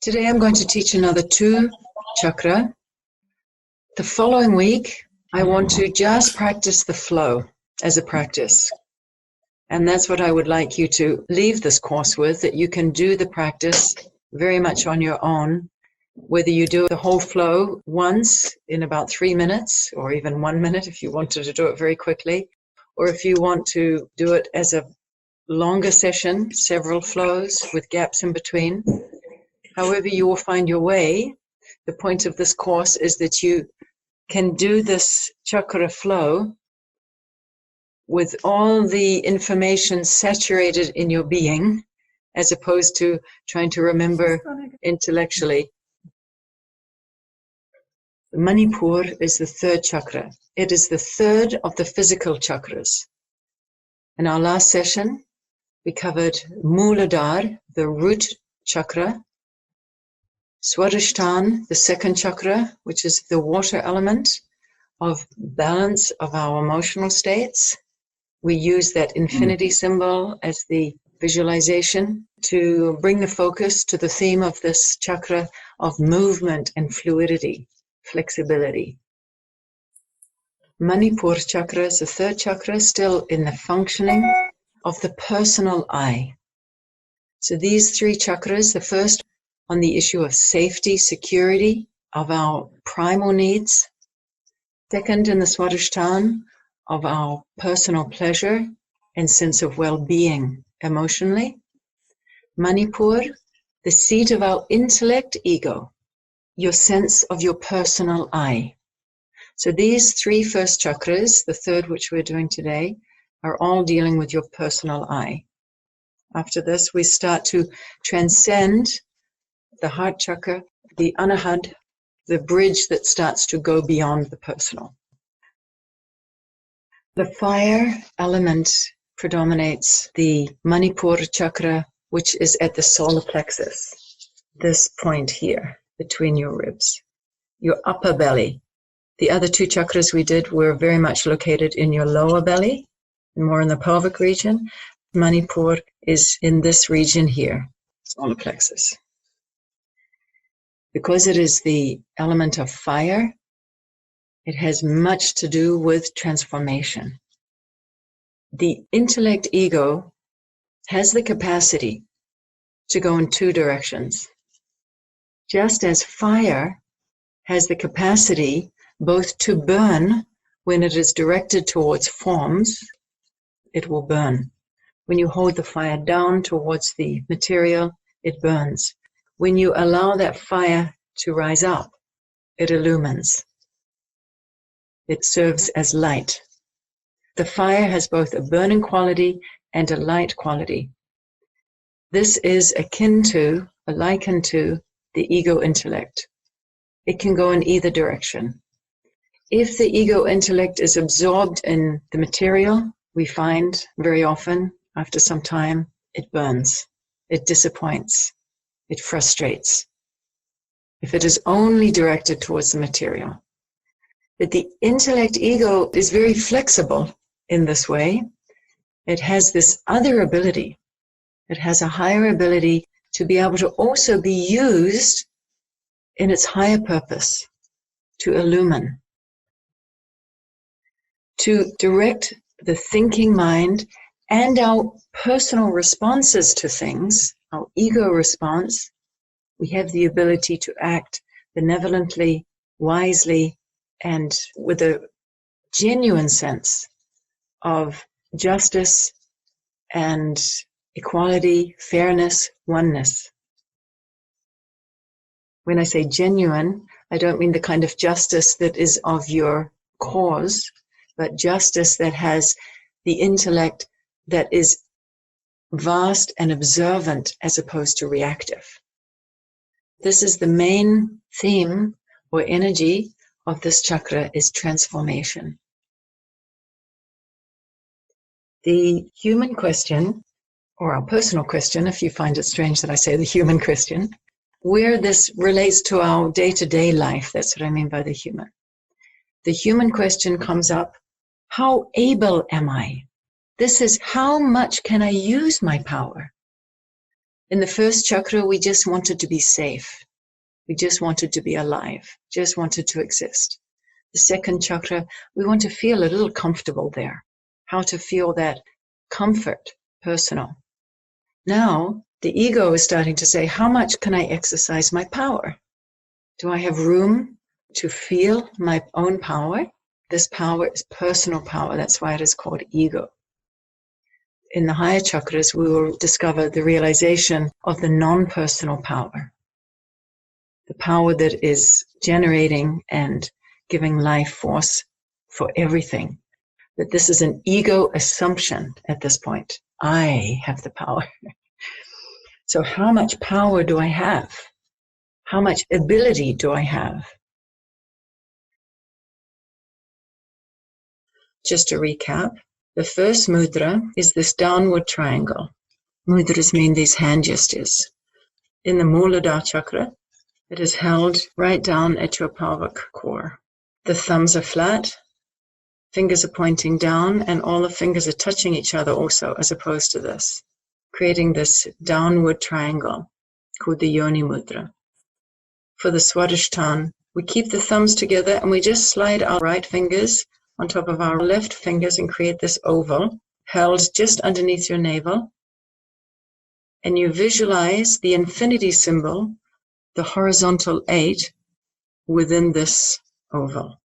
Today I'm going to teach another 2 chakra. The following week, I want to just practice the flow as a practice. And that's what I would like you to leave this course with, that you can do the practice very much on your own, whether you do the whole flow once in about 3 minutes, or even 1 minute if you wanted to do it very quickly, or if you want to do it as a longer session, several flows with gaps in between. However you will find your way, the point of this course is that you can do this chakra flow with all the information saturated in your being, as opposed to trying to remember intellectually. Manipur is the 3rd chakra. It is the 3rd of the physical chakras. In our last session, we covered Muladhara, the root chakra, Swadhisthana, the 2nd chakra, which is the water element of balance of our emotional states. We use that infinity symbol as the visualization to bring the focus to the theme of this chakra of movement and fluidity, flexibility. Manipur chakra is the 3rd chakra, still in the functioning of the personal I. So these 3 chakras, the first on the issue of safety, security of our primal needs. Second, in the Swadhisthana, of our personal pleasure and sense of well-being emotionally. Manipur, the seat of our intellect, ego, your sense of your personal I. So these 3 first chakras, the 3rd which we're doing today, are all dealing with your personal I. After this, we start to transcend the heart chakra, the Anahat, the bridge that starts to go beyond the personal. The fire element predominates the Manipur chakra, which is at the solar plexus, this point here between your ribs, your upper belly. The other 2 chakras we did were very much located in your lower belly, more in the pelvic region. Manipur is in this region here, solar plexus. Because it is the element of fire, it has much to do with transformation. The intellect ego has the capacity to go in 2 directions. Just as fire has the capacity both to burn when it is directed towards forms, it will burn. When you hold the fire down towards the material, it burns. When you allow that fire to rise up, it illumines. It serves as light. The fire has both a burning quality and a light quality. This is akin to, likened to, the ego intellect. It can go in either direction. If the ego intellect is absorbed in the material, we find very often, after some time, it burns, it disappoints, it frustrates. If it is only directed towards the material. But the intellect ego is very flexible in this way. It has this other ability. It has a higher ability to be able to also be used in its higher purpose, to illumine, to direct the thinking mind and our personal responses to things, our ego response. We have the ability to act benevolently, wisely, and with a genuine sense of justice and equality, fairness, oneness. When I say genuine, I don't mean the kind of justice that is of your cause, but justice that has the intellect that is vast and observant as opposed to reactive. This is the main theme or energy of this chakra, is transformation. The human question, or our personal question, if you find it strange that I say the human question, where this relates to our day-to-day life, that's what I mean by the human. The human question comes up, how able am I? This is how much can I use my power? In the first chakra, we just wanted to be safe. We just wanted to be alive, just wanted to exist. The second chakra, we want to feel a little comfortable there, how to feel that comfort, personal. Now, the ego is starting to say, how much can I exercise my power? Do I have room to feel my own power? This power is personal power. That's why it is called ego. In the higher chakras, we will discover the realization of the non-personal power. The power that is generating and giving life force for everything. That this is an ego assumption at this point. I have the power. So how much power do I have? How much ability do I have? Just to recap, the first mudra is this downward triangle. Mudras mean these hand gestures. In the Muladhara chakra, it is held right down at your pelvic core. The thumbs are flat, fingers are pointing down, and all the fingers are touching each other also, as opposed to this, creating this downward triangle called the Yoni Mudra. For the Swadhisthana, we keep the thumbs together and we just slide our right fingers on top of our left fingers and create this oval held just underneath your navel. And you visualize the infinity symbol, the horizontal 8, within this oval.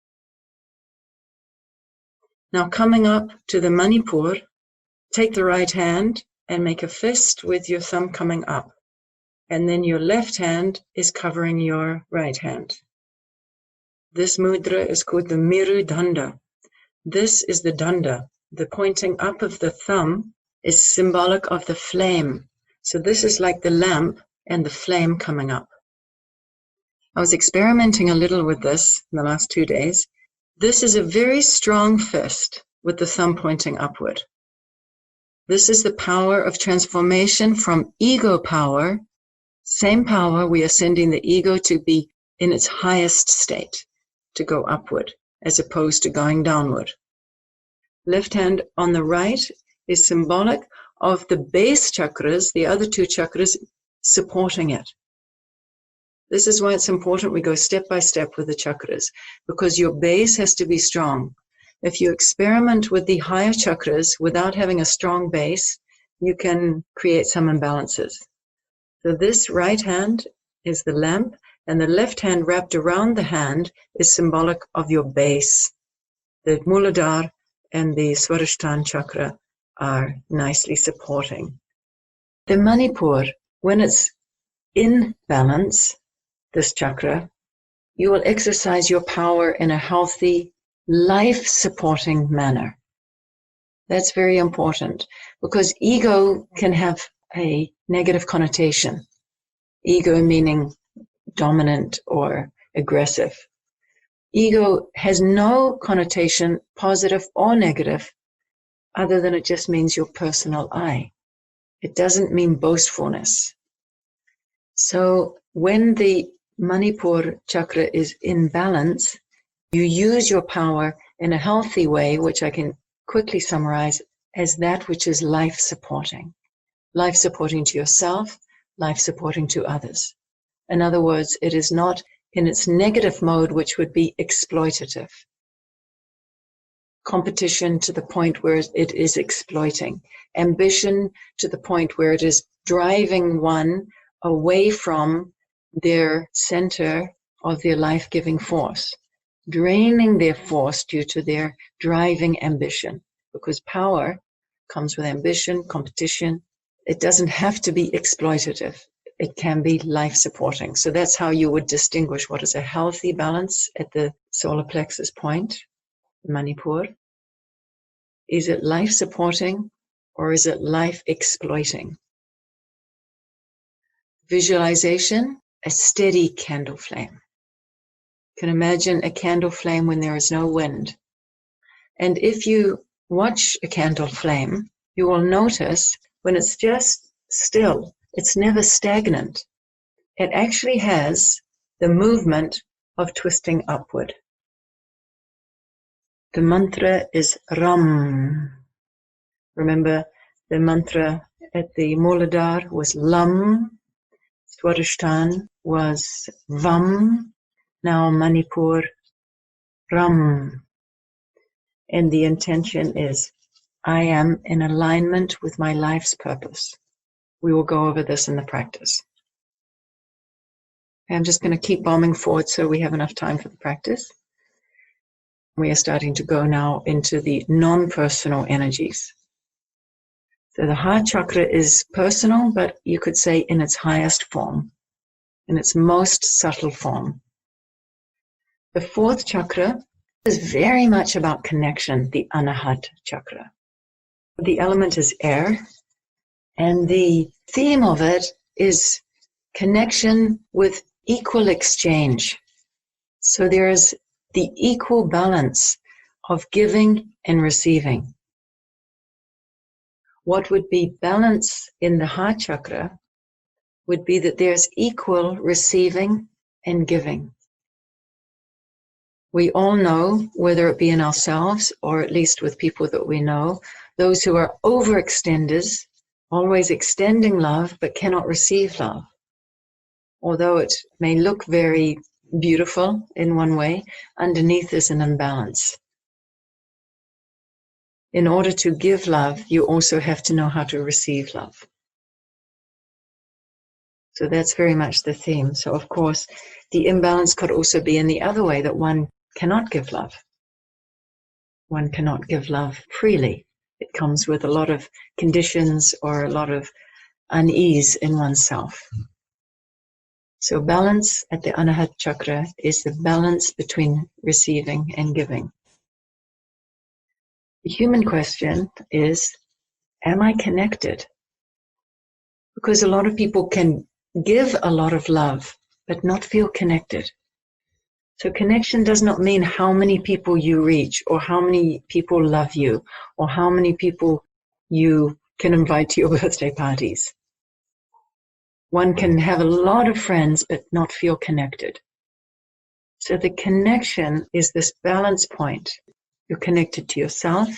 Now coming up to the Manipur, take the right hand and make a fist with your thumb coming up. And then your left hand is covering your right hand. This mudra is called the Miru Danda. This is the danda. The pointing up of the thumb is symbolic of the flame. So this is like the lamp and the flame coming up. I was experimenting a little with this in the last 2 days. This is a very strong fist with the thumb pointing upward. This is the power of transformation from ego power, same power, we are sending the ego to be in its highest state, to go upward, as opposed to going downward. Left hand on the right is symbolic of the base chakras, the other 2 chakras, supporting it. This is why it's important we go step by step with the chakras, because your base has to be strong. If you experiment with the higher chakras without having a strong base, you can create some imbalances. So this right hand is the lamp, and the left hand wrapped around the hand is symbolic of your base. The Muladhara and the Swadhisthana chakra are nicely supporting. The Manipur, when it's in balance, this chakra, you will exercise your power in a healthy, life-supporting manner. That's very important, because ego can have a negative connotation. Ego meaning dominant or aggressive. Ego has no connotation, positive or negative, other than it just means your personal I. It doesn't mean boastfulness. So when the Manipur chakra is in balance, you use your power in a healthy way, which I can quickly summarize as that which is life-supporting. Life-supporting to yourself, life-supporting to others. In other words, it is not in its negative mode, which would be exploitative. Competition to the point where it is exploiting. Ambition to the point where it is driving one away from their center of their life-giving force, draining their force due to their driving ambition, because power comes with ambition, competition. It doesn't have to be exploitative. It can be life-supporting. So that's how you would distinguish what is a healthy balance at the solar plexus point, Manipur. Is it life-supporting or is it life-exploiting? Visualization, a steady candle flame. You can imagine a candle flame when there is no wind. And if you watch a candle flame, you will notice when it's just still, it's never stagnant. It actually has the movement of twisting upward. The mantra is Ram. Remember, the mantra at the Muladhara was Lam, Swadhisthana was Vam, now Manipur, Ram. And the intention is, I am in alignment with my life's purpose. We will go over this in the practice. I'm just going to keep bombing forward so we have enough time for the practice. We are starting to go now into the non-personal energies. So the heart chakra is personal, but you could say in its highest form, in its most subtle form. The fourth chakra is very much about connection, the Anahat chakra. The element is air, and the theme of it is connection with equal exchange. So there is the equal balance of giving and receiving. What would be balance in the heart chakra would be that there's equal receiving and giving. We all know, whether it be in ourselves or at least with people that we know, those who are overextenders, always extending love but cannot receive love. Although it may look very beautiful in one way, underneath is an imbalance. In order to give love, you also have to know how to receive love. So that's very much the theme. So of course, the imbalance could also be in the other way, that one cannot give love. One cannot give love freely. It comes with a lot of conditions or a lot of unease in oneself. So balance at the Anahat chakra is the balance between receiving and giving. The human question is, am I connected? Because a lot of people can give a lot of love, but not feel connected. So connection does not mean how many people you reach, or how many people love you, or how many people you can invite to your birthday parties. One can have a lot of friends, but not feel connected. So the connection is this balance point. You're connected to yourself,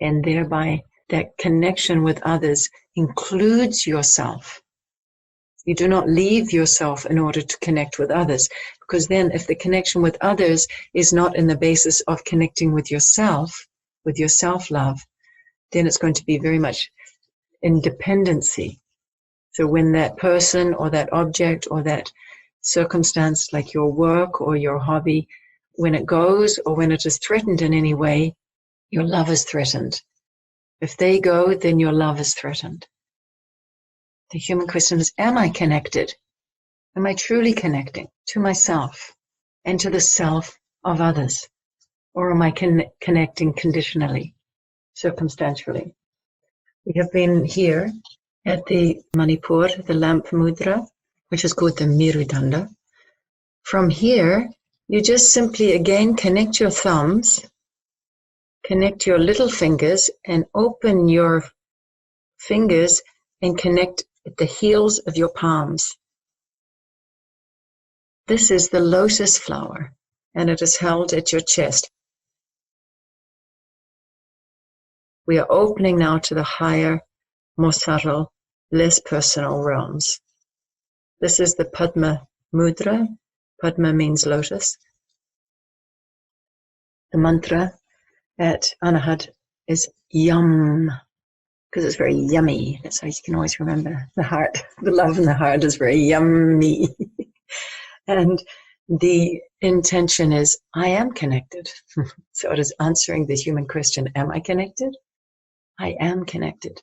and thereby that connection with others includes yourself. You do not leave yourself in order to connect with others, because then if the connection with others is not in the basis of connecting with yourself, with your self-love, then it's going to be very much in dependency. So when that person or that object or that circumstance, like your work or your hobby, when it goes or when it is threatened in any way, your love is threatened. If they go, then your love is threatened. The human question is, am I connected? Am I truly connecting to myself and to the self of others? Or am I connecting conditionally, circumstantially? We have been here at the Manipur, the lamp mudra, which is called the Mirudanda. From here, you just simply again connect your thumbs, connect your little fingers, and open your fingers and connect at the heels of your palms. This is the lotus flower, and it is held at your chest. We are opening now to the higher, more subtle, less personal realms. This is the Padma Mudra. Padma means lotus. The mantra at Anahat is Yum, because it's very yummy. That's how you can always remember the heart. The love in the heart is very yummy. And the intention is, I am connected. So it is answering the human question, am I connected? I am connected.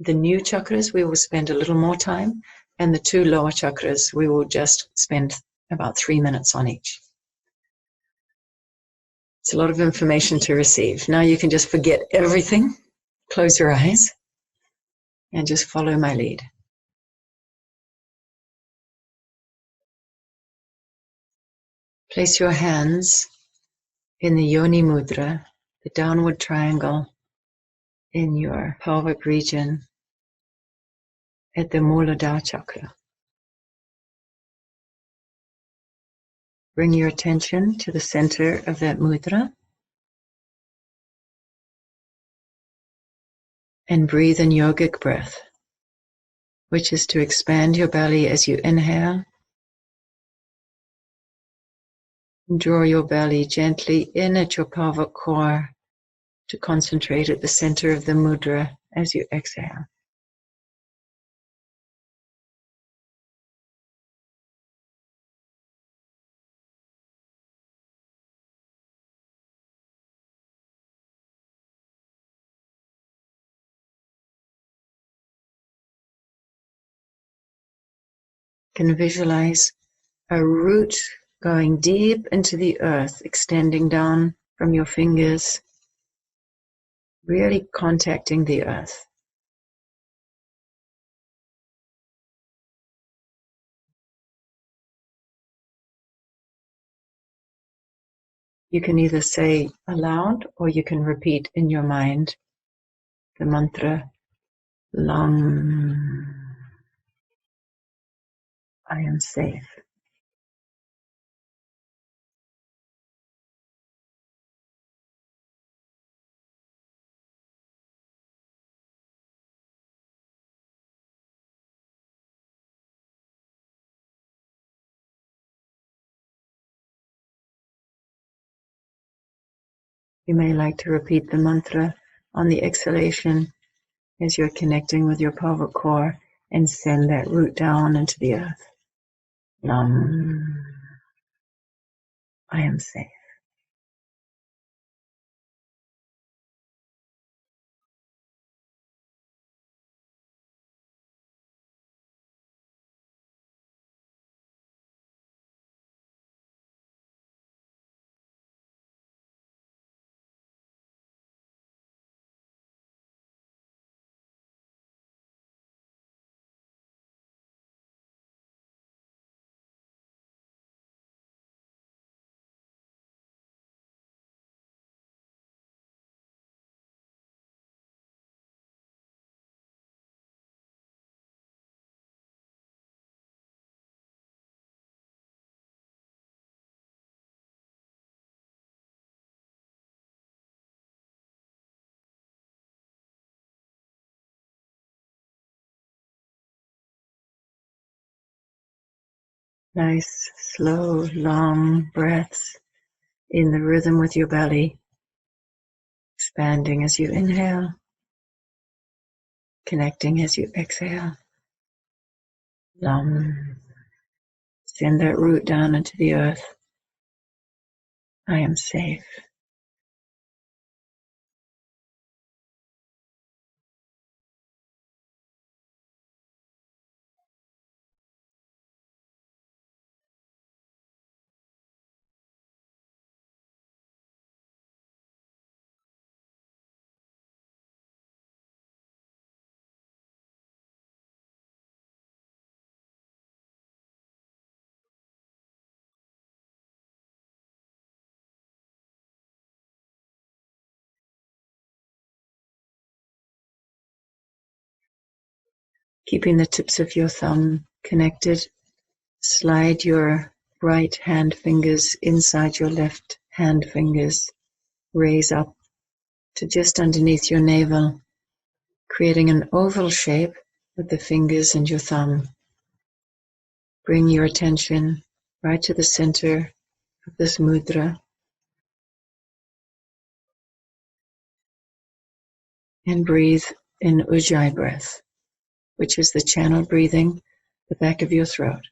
The new chakras, we will spend a little more time, and the two lower chakras, we will just spend about 3 minutes on each. It's a lot of information to receive. Now you can just forget everything, close your eyes, and just follow my lead. Place your hands in the Yoni Mudra, the downward triangle in your pelvic region at the Muladhara chakra. Bring your attention to the center of that mudra. And breathe in yogic breath, which is to expand your belly as you inhale. Draw your belly gently in at your pelvic core to concentrate at the center of the mudra as you exhale. You can visualize a root going deep into the earth, extending down from your fingers, really contacting the earth. You can either say aloud or you can repeat in your mind the mantra, Lam, I am safe. You may like to repeat the mantra on the exhalation as you're connecting with your pelvic core and send that root down into the earth. Lam, I am safe. Nice, slow, long breaths in the rhythm with your belly, expanding as you inhale, connecting as you exhale. Lam, send that root down into the earth. I am safe. Keeping the tips of your thumb connected, slide your right hand fingers inside your left hand fingers. Raise up to just underneath your navel, creating an oval shape with the fingers and your thumb. Bring your attention right to the center of this mudra and breathe in Ujjayi breath, which is the channel breathing, the back of your throat.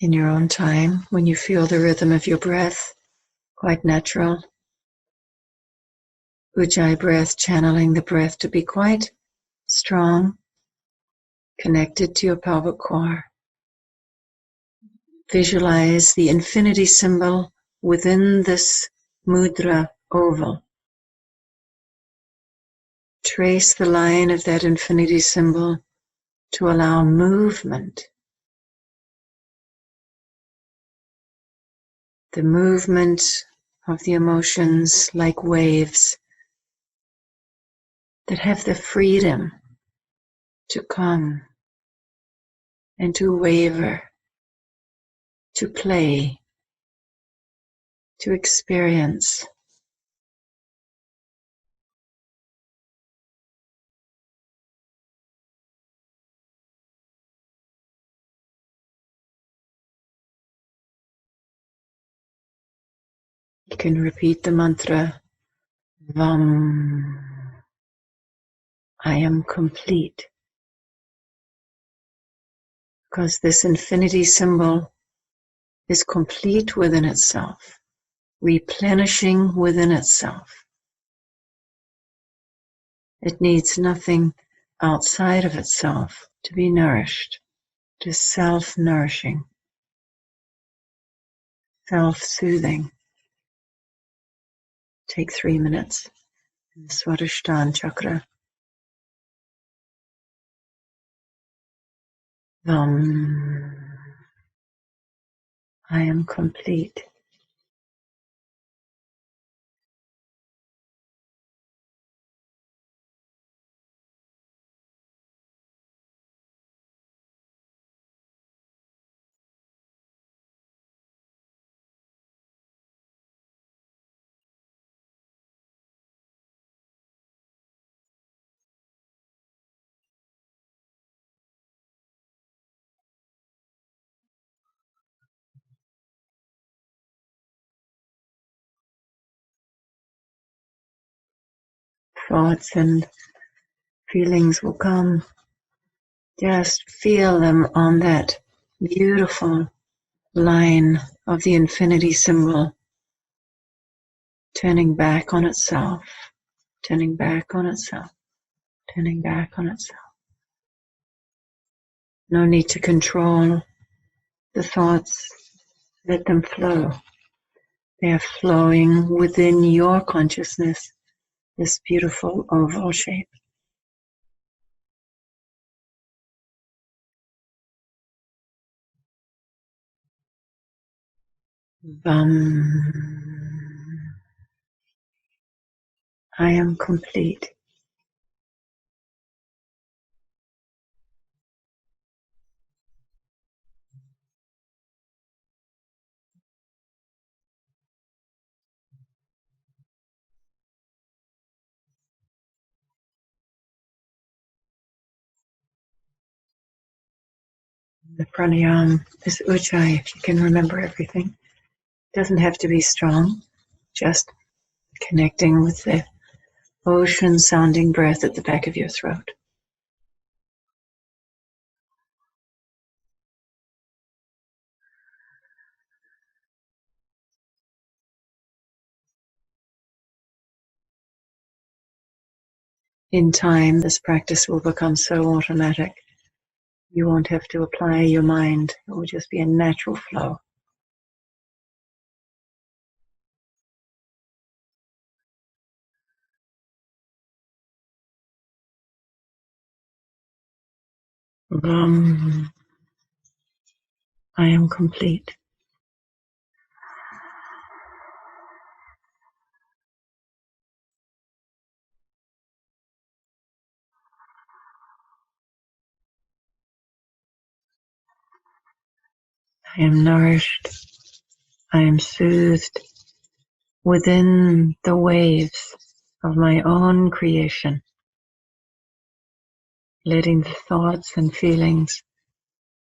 In your own time, when you feel the rhythm of your breath, quite natural, Ujjayi breath, channeling the breath to be quite strong, connected to your pelvic core. Visualize the infinity symbol within this mudra oval. Trace the line of that infinity symbol to allow movement. The movement of the emotions like waves that have the freedom to come and to waver, to play, to experience. You can repeat the mantra, Vam, I am complete. Because this infinity symbol is complete within itself, replenishing within itself. It needs nothing outside of itself to be nourished. It is self-nourishing, self-soothing. Take 3 minutes in the Swadhisthana chakra. I am complete. Thoughts and feelings will come. Just feel them on that beautiful line of the infinity symbol, turning back on itself, turning back on itself, turning back on itself. No need to control the thoughts. Let them flow. They are flowing within your consciousness, this beautiful oval shape. I am complete. The pranayama is ujjayi, if you can remember everything. It doesn't have to be strong, just connecting with the ocean sounding breath at the back of your throat. In time, this practice will become so automatic. You won't have to apply your mind. It will just be a natural flow. I am complete. I am nourished. I am soothed within the waves of my own creation, letting the thoughts and feelings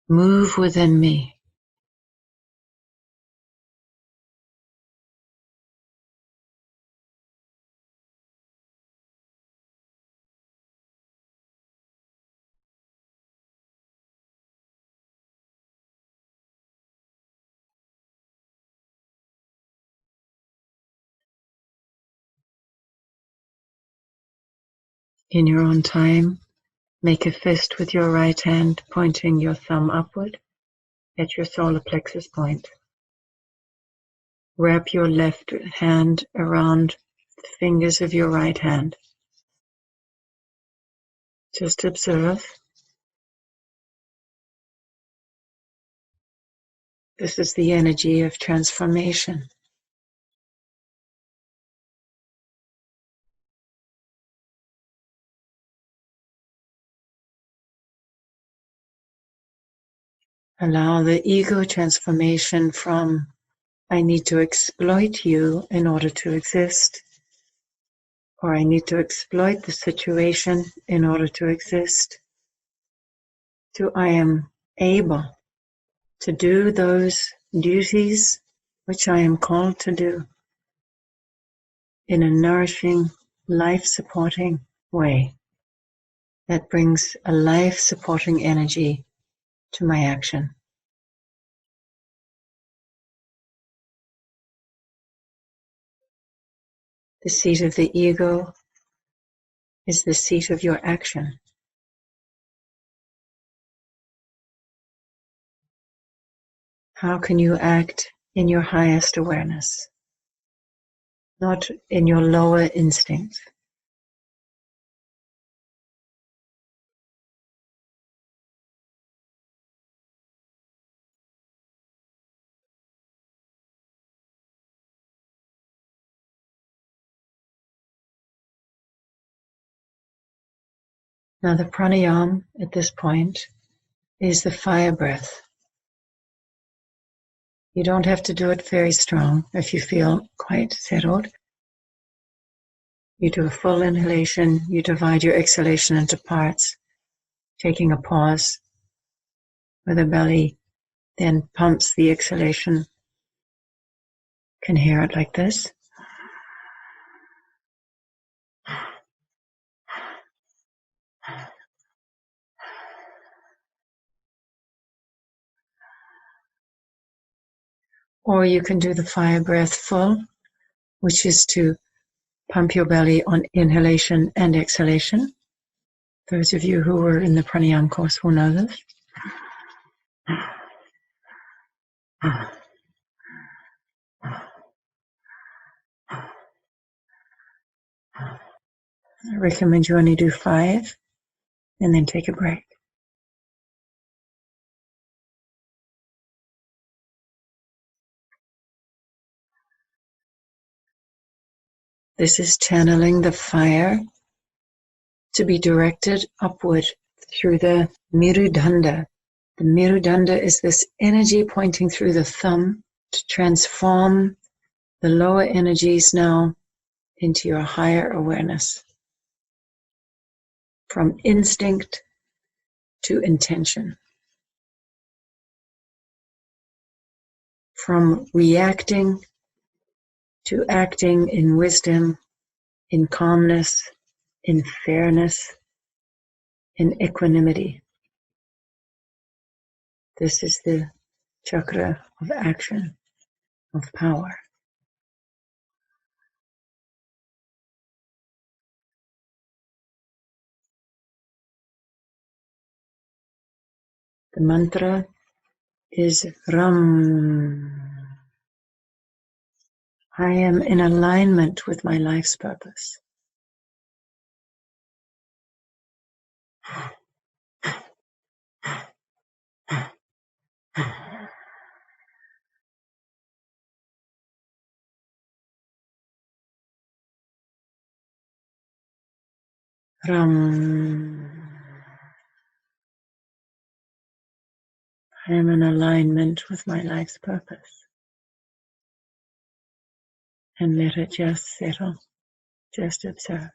move within me. In your own time, make a fist with your right hand, pointing your thumb upward at your solar plexus point. Wrap your left hand around the fingers of your right hand. Just observe. This is the energy of transformation. Allow the ego transformation from I need to exploit you in order to exist, or I need to exploit the situation in order to exist, to I am able to do those duties which I am called to do in a nourishing, life-supporting way that brings a life-supporting energy to my action. The seat of the ego is the seat of your action. How can you act in your highest awareness, not in your lower instincts? Now the pranayama at this point is the fire breath. You don't have to do it very strong if you feel quite settled. You do a full inhalation, you divide your exhalation into parts, taking a pause where the belly then pumps the exhalation. You can hear it like this. Or you can do the fire breath full, which is to pump your belly on inhalation and exhalation. Those of you who were in the pranayama course will know this. I recommend you only do 5 and then take a break. This is channeling the fire to be directed upward through the Mirudanda. The Mirudanda is this energy pointing through the thumb to transform the lower energies now into your higher awareness. From instinct to intention. From reacting to acting in wisdom, in calmness, in fairness, in equanimity. This is the chakra of action, of power. The mantra is Ram. I am in alignment with my life's purpose. Ram. I am in alignment with my life's purpose. And let it just settle. Just observe.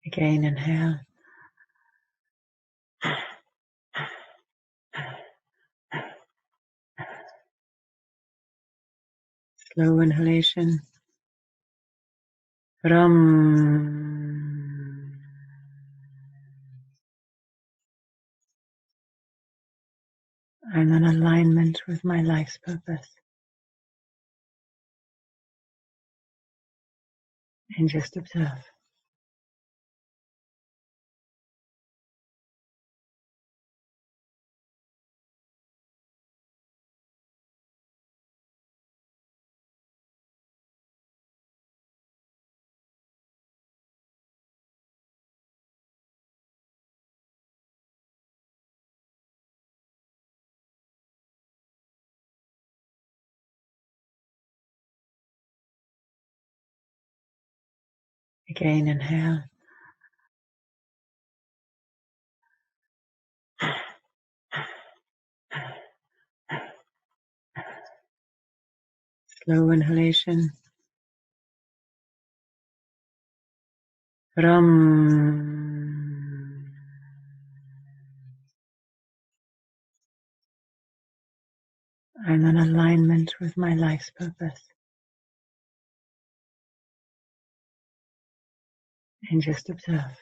Again, inhale. Slow inhalation. Ram. I'm in alignment with my life's purpose. And just observe. Again, inhale. Slow inhalation. Ram. I'm in alignment with my life's purpose. And just observe.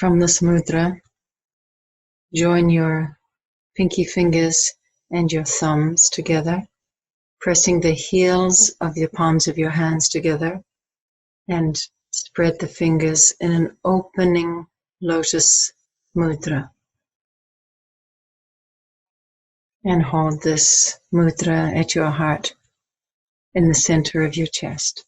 From this mudra, join your pinky fingers and your thumbs together, pressing the heels of your palms of your hands together, and spread the fingers in an opening lotus mudra. And hold this mudra at your heart in the center of your chest.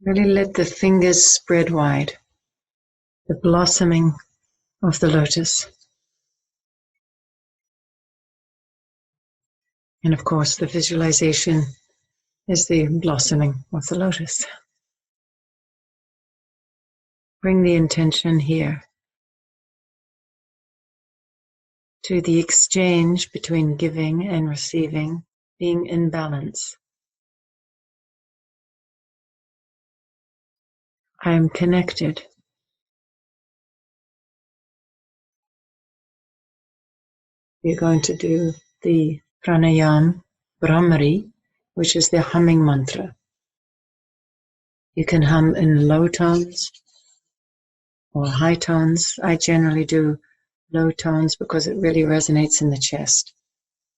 Really let the fingers spread wide, the blossoming of the lotus. And of course, the visualization is the blossoming of the lotus. Bring the intention here to the exchange between giving and receiving being in balance. I am connected. We're going to do the pranayam Brahmari, which is the humming mantra. You can hum in low tones or high tones. I generally do low tones because it really resonates in the chest.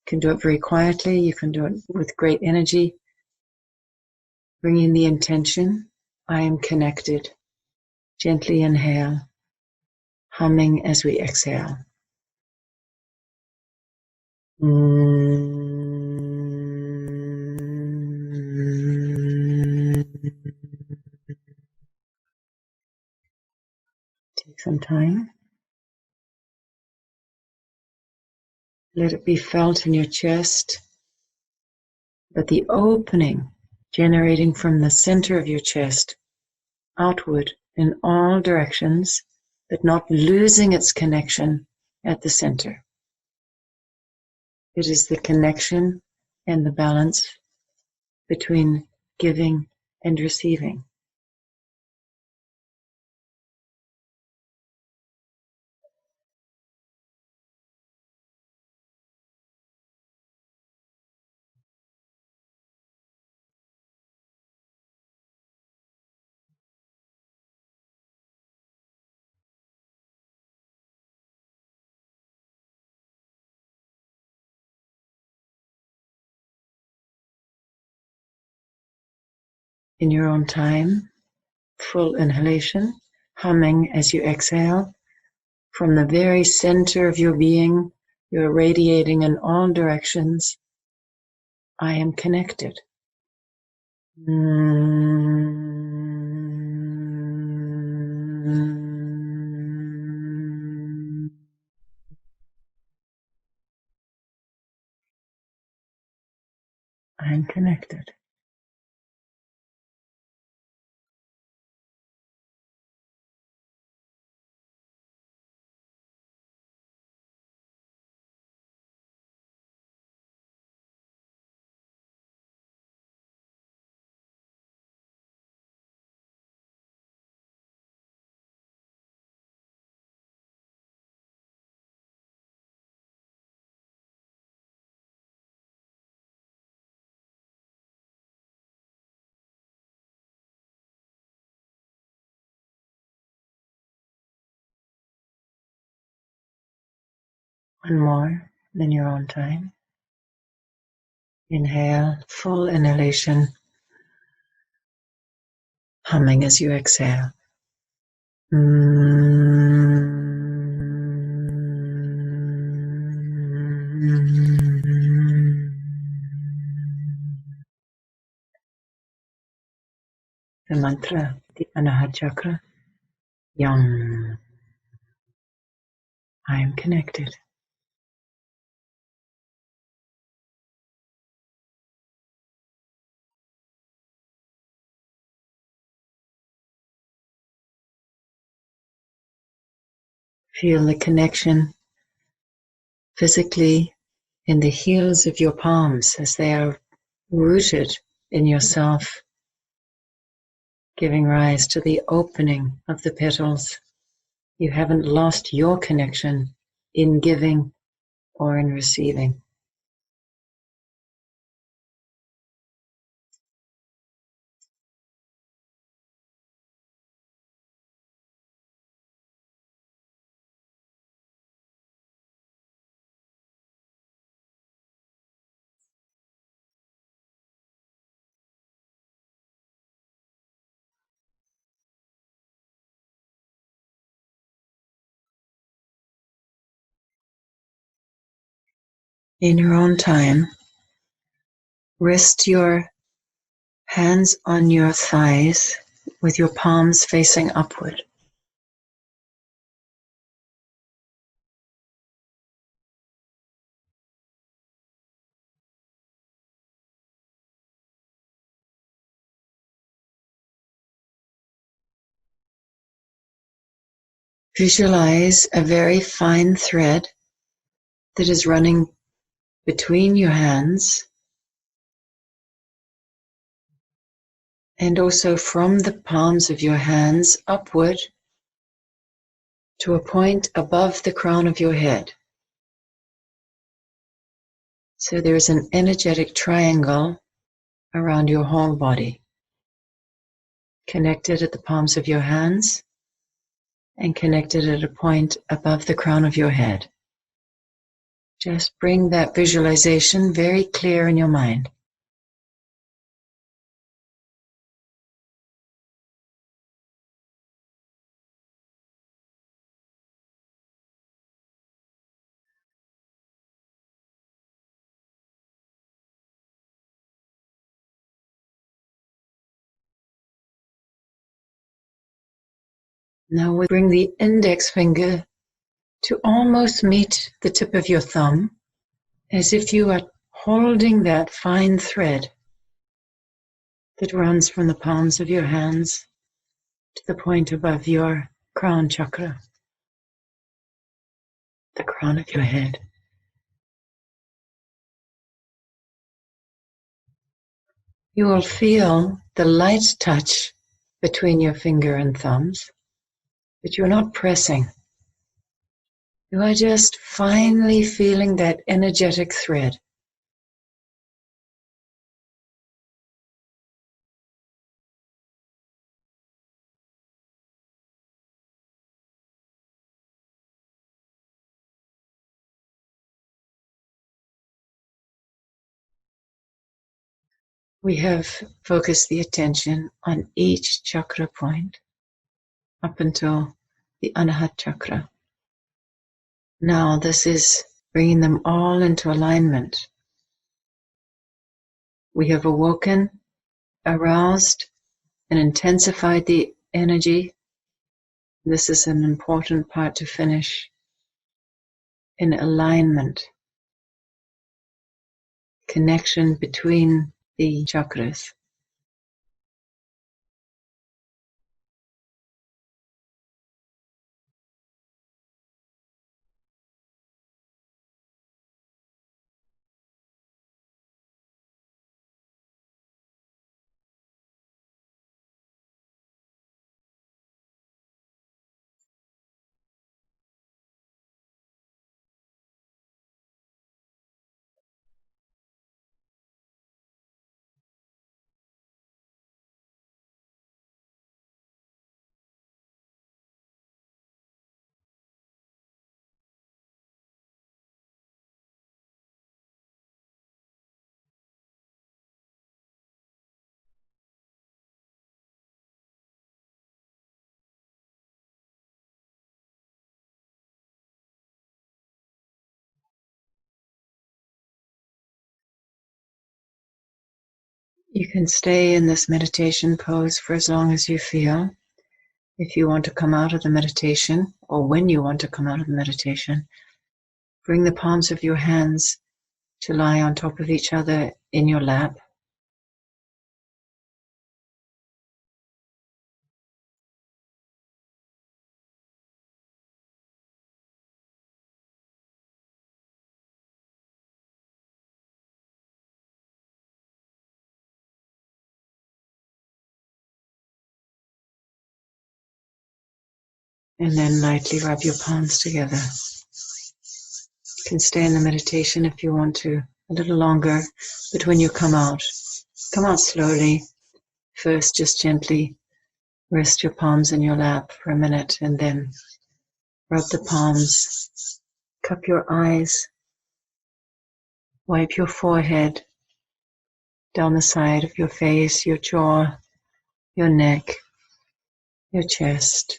You can do it very quietly. You can do it with great energy. Bringing the intention, I am connected. Gently inhale, humming as we exhale. Take some time. Let it be felt in your chest, but the opening generating from the center of your chest outward in all directions, but not losing its connection at the center. It is the connection and the balance between giving and receiving. in your own time. Full inhalation, humming as you exhale. From the very center of your being, you're radiating in all directions. I am connected. I'm connected. One more than your own time. Inhale, full inhalation, humming as you exhale. The mantra, the Anahat chakra. Yum. I am connected. Feel the connection physically in the heels of your palms as they are rooted in yourself, giving rise to the opening of the petals. You haven't lost your connection in giving or in receiving. In your own time, rest your hands on your thighs with your palms facing upward. Visualize a very fine thread that is running between your hands and also from the palms of your hands upward to a point above the crown of your head. So there's an energetic triangle around your whole body, connected at the palms of your hands and connected at a point above the crown of your head. Just bring that visualization very clear in your mind. Now we bring the index finger to almost meet the tip of your thumb, as if you are holding that fine thread that runs from the palms of your hands to the point above your crown chakra, the crown of your head. You will feel the light touch between your finger and thumbs, but you're not pressing. You are just finely feeling that energetic thread. We have focused the attention on each chakra point up until the Anahat chakra. Now this is bringing them all into alignment. We have awoken, aroused, and intensified the energy. This is an important part to finish. In alignment, connection between the chakras. You can stay in this meditation pose for as long as you feel. If you want to come out of the meditation, or when you want to come out of the meditation, bring the palms of your hands to lie on top of each other in your lap. And then lightly rub your palms together. You can stay in the meditation if you want to, a little longer, but when you come out slowly. First, just gently rest your palms in your lap for a minute, and then rub the palms, cup your eyes, wipe your forehead, down the side of your face, your jaw, your neck, your chest,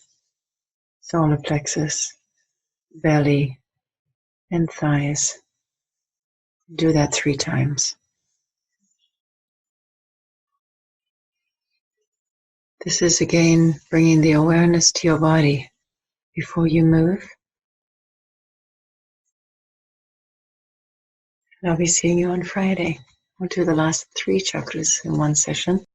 solar plexus, belly, and thighs. Do that 3 times. This is again bringing the awareness to your body before you move. And I'll be seeing you on Friday. We'll do the last 3 chakras in one session.